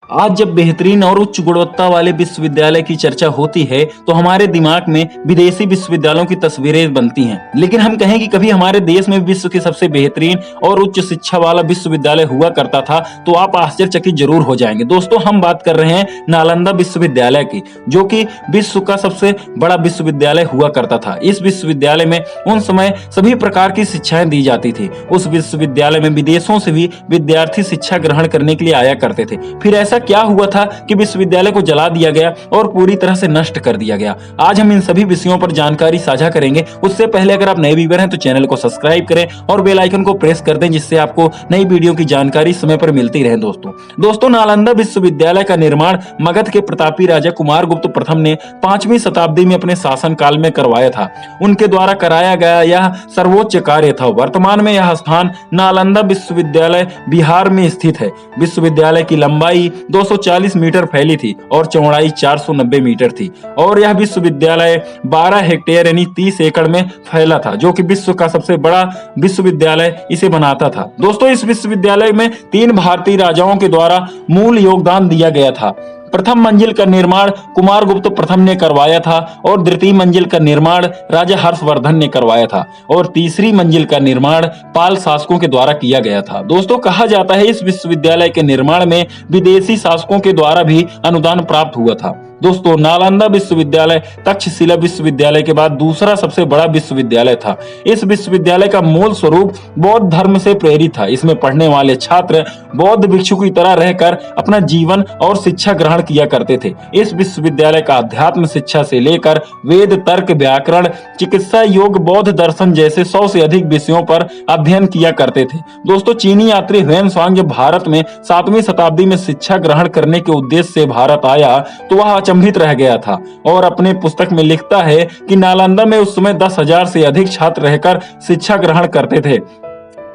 आज जब बेहतरीन और उच्च गुणवत्ता वाले विश्वविद्यालय की चर्चा होती है तो हमारे दिमाग में विदेशी विश्वविद्यालयों की तस्वीरें बनती हैं। लेकिन हम कहें कि कभी हमारे देश में विश्व के सबसे बेहतरीन और उच्च शिक्षा वाला विश्वविद्यालय हुआ करता था तो आप आश्चर्यचकित जरूर हो जाएंगे। दोस्तों, हम बात कर रहे हैं नालंदा विश्वविद्यालय की, जो कि विश्व का सबसे बड़ा विश्वविद्यालय हुआ करता था। इस विश्वविद्यालय में उन समय सभी प्रकार की शिक्षाएं दी जाती थी। उस विश्वविद्यालय में विदेशों से भी विद्यार्थी शिक्षा ग्रहण करने के लिए आया करते थे। फिर ऐसा क्या हुआ था कि विश्वविद्यालय को जला दिया गया और पूरी तरह से नष्ट कर दिया गया। आज हम इन सभी विषयों पर जानकारी साझा करेंगे। उससे पहले अगर आप नए व्यूअर हैं तो चैनल को सब्सक्राइब करें और बेल आइकन को प्रेस कर दें, जिससे आपको नई वीडियो की जानकारी समय पर मिलती रहे। दोस्तों, नालंदा विश्वविद्यालय का निर्माण मगध के प्रतापी राजा कुमारगुप्त प्रथम ने 5वीं शताब्दी में अपने शासन काल में करवाया था। उनके द्वारा कराया गया यह सर्वोच्च कार्य था। वर्तमान में यह स्थान नालंदा विश्वविद्यालय बिहार में स्थित है। विश्वविद्यालय की लंबाई 240 मीटर फैली थी और चौड़ाई 490 मीटर थी और यह विश्वविद्यालय 12 हेक्टेयर यानी 30 एकड़ में फैला था, जो कि विश्व का सबसे बड़ा विश्वविद्यालय इसे बनाता था। दोस्तों, इस विश्वविद्यालय में 3 भारतीय राजाओं के द्वारा मूल योगदान दिया गया था। प्रथम मंजिल का निर्माण कुमारगुप्त प्रथम ने करवाया था और द्वितीय मंजिल का निर्माण राजा हर्षवर्धन ने करवाया था और तीसरी मंजिल का निर्माण पाल शासकों के द्वारा किया गया था। दोस्तों, कहा जाता है इस विश्वविद्यालय के निर्माण में विदेशी शासकों के द्वारा भी अनुदान प्राप्त हुआ था। दोस्तों, नालंदा विश्वविद्यालय तक्षशिला विश्वविद्यालय के बाद दूसरा सबसे बड़ा विश्वविद्यालय था। इस विश्वविद्यालय का मूल स्वरूप बौद्ध धर्म से प्रेरित था। इसमें पढ़ने वाले छात्र बौद्ध भिक्षु की तरह रहकर अपना जीवन और शिक्षा ग्रहण किया करते थे। इस विश्वविद्यालय का अध्यात्म शिक्षा से लेकर वेद, तर्क, व्याकरण, चिकित्सा, योग, बौद्ध दर्शन जैसे 100 से अधिक विषयों पर अध्ययन किया करते थे। दोस्तों, चीनी यात्री ह्वेन सांग जब भारत में 7वीं शताब्दी में शिक्षा ग्रहण करने के उद्देश्य से भारत आया तो वह अचंभित रह गया था और अपने पुस्तक में लिखता है कि नालंदा में उस समय 10,000 से अधिक छात्र रहकर शिक्षा ग्रहण करते थे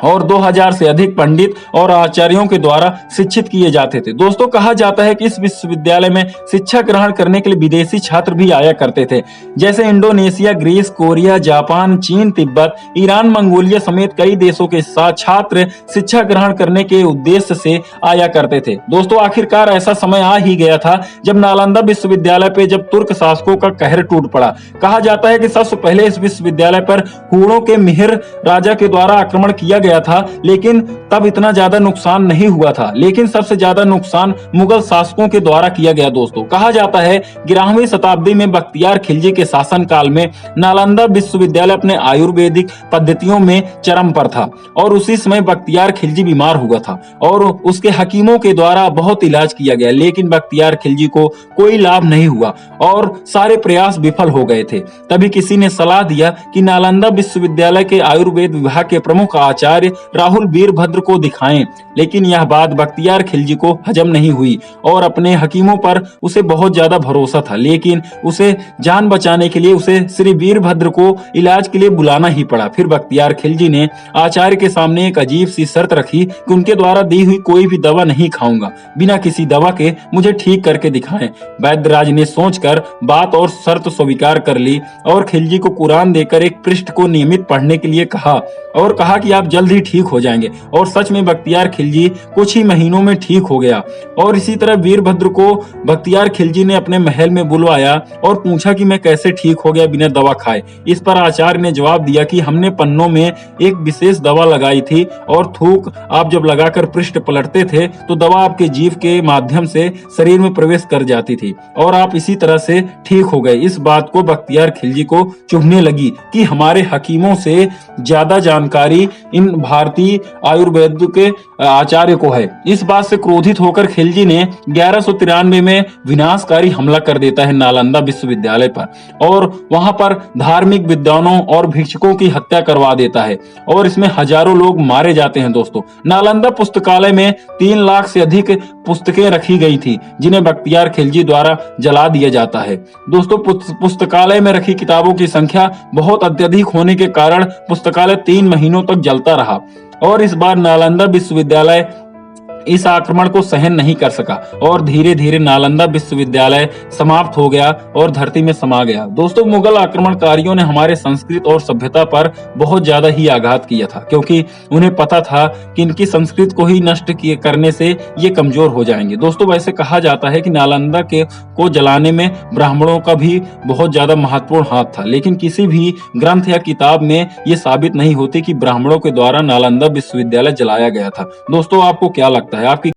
और 2000 से अधिक पंडित और आचार्यों के द्वारा शिक्षित किए जाते थे। दोस्तों, कहा जाता है कि इस विश्वविद्यालय में शिक्षा ग्रहण करने के लिए विदेशी छात्र भी आया करते थे, जैसे इंडोनेशिया, ग्रीस, कोरिया, जापान, चीन, तिब्बत, ईरान, मंगोलिया समेत कई देशों के साथ छात्र शिक्षा ग्रहण करने के उद्देश्य से आया करते थे। दोस्तों, आखिरकार ऐसा समय आ ही गया था जब नालंदा विश्वविद्यालय पे जब तुर्क शासकों का कहर टूट पड़ा। कहा जाता है कि सबसे पहले इस विश्वविद्यालय पर हूणों के मिहिर राजा के द्वारा आक्रमण किया गया था, लेकिन तब इतना ज्यादा नुकसान नहीं हुआ था। लेकिन सबसे ज्यादा नुकसान मुगल शासकों के द्वारा किया गया। दोस्तों, कहा जाता है 11वीं शताब्दी में बख्तियार खिलजी के शासन काल में नालंदा विश्वविद्यालय अपने आयुर्वेदिक पद्धतियों में चरम पर था और उसी समय बख्तियार खिलजी बीमार हुआ था और उसके हकीमों के द्वारा बहुत इलाज किया गया, लेकिन बख्तियार खिलजी को कोई लाभ नहीं हुआ और सारे प्रयास विफल हो गए थे। तभी किसी ने सलाह दिया कि नालंदा विश्वविद्यालय के आयुर्वेद विभाग के प्रमुख आचार्य राहुल वीरभद्र को दिखाएं, लेकिन यह बात बख्तियार खिलजी को हजम नहीं हुई और अपने हकीमों पर उसे बहुत ज्यादा भरोसा था, लेकिन उसे जान बचाने के लिए उसे श्री वीरभद्र को इलाज के लिए बुलाना ही पड़ा। फिर बख्तियार खिलजी ने आचार्य के सामने एक अजीब सी शर्त रखी कि उनके द्वारा दी हुई कोई भी दवा नहीं खाऊंगा, बिना किसी दवा के मुझे ठीक करके दिखाएं। वैद्यराज ने सोचकर बात और शर्त स्वीकार कर ली और खिलजी को कुरान देकर एक पृष्ठ को नियमित पढ़ने के लिए कहा और कहा कि आप जल्द ही ठीक हो जाएंगे। और सच में बख्तियार खिलजी कुछ ही महीनों में ठीक हो गया। और इसी तरह वीरभद्र को बख्तियार खिलजी ने अपने महल में बुलवाया और पूछा कि मैं कैसे ठीक हो गया बिना दवा खाए। इस पर आचार्य ने जवाब दिया कि हमने पन्नों में एक विशेष दवा लगाई थी और थूक आप जब लगाकर पृष्ठ पलटते थे तो दवा आपके जीभ के माध्यम से शरीर में प्रवेश कर जाती थी और आप इसी तरह से ठीक हो गए। इस बात को बख्तियार खिलजी को चुभने लगी कि हमारे हकीमों से ज्यादा जानकारी इन भारतीय आयुर्वेद के आचार्य को है। इस बात से क्रोधित होकर खिलजी ने 1193 में विनाशकारी हमला कर देता है नालंदा विश्वविद्यालय पर और वहां पर धार्मिक विद्वानों और भिक्षुकों की हत्या करवा देता है और इसमें हजारों लोग मारे जाते हैं। दोस्तों, नालंदा पुस्तकालय में 3 लाख से अधिक पुस्तकें रखी गई थी, जिन्हें बख्तियार खिलजी द्वारा जला दिया जाता है। दोस्तों, पुस्तकालय में रखी किताबों की संख्या बहुत अत्यधिक होने के कारण पुस्तकालय 3 महीनों तक जलता रहा और इस बार नालंदा विश्वविद्यालय इस आक्रमण को सहन नहीं कर सका और धीरे धीरे नालंदा विश्वविद्यालय समाप्त हो गया और धरती में समा गया। दोस्तों, मुगल आक्रमणकारियों ने हमारे संस्कृत और सभ्यता पर बहुत ज्यादा ही आघात किया था, क्योंकि उन्हें पता था कि इनकी संस्कृति को ही नष्ट करने से ये कमजोर हो जाएंगे। दोस्तों, वैसे कहा जाता है कि नालंदा को जलाने में ब्राह्मणों का भी बहुत ज्यादा महत्वपूर्ण हाथ था, लेकिन किसी भी ग्रंथ या किताब में ये साबित नहीं होती कि ब्राह्मणों के द्वारा नालंदा विश्वविद्यालय जलाया गया था। दोस्तों, आपको क्या लगता है? आपकी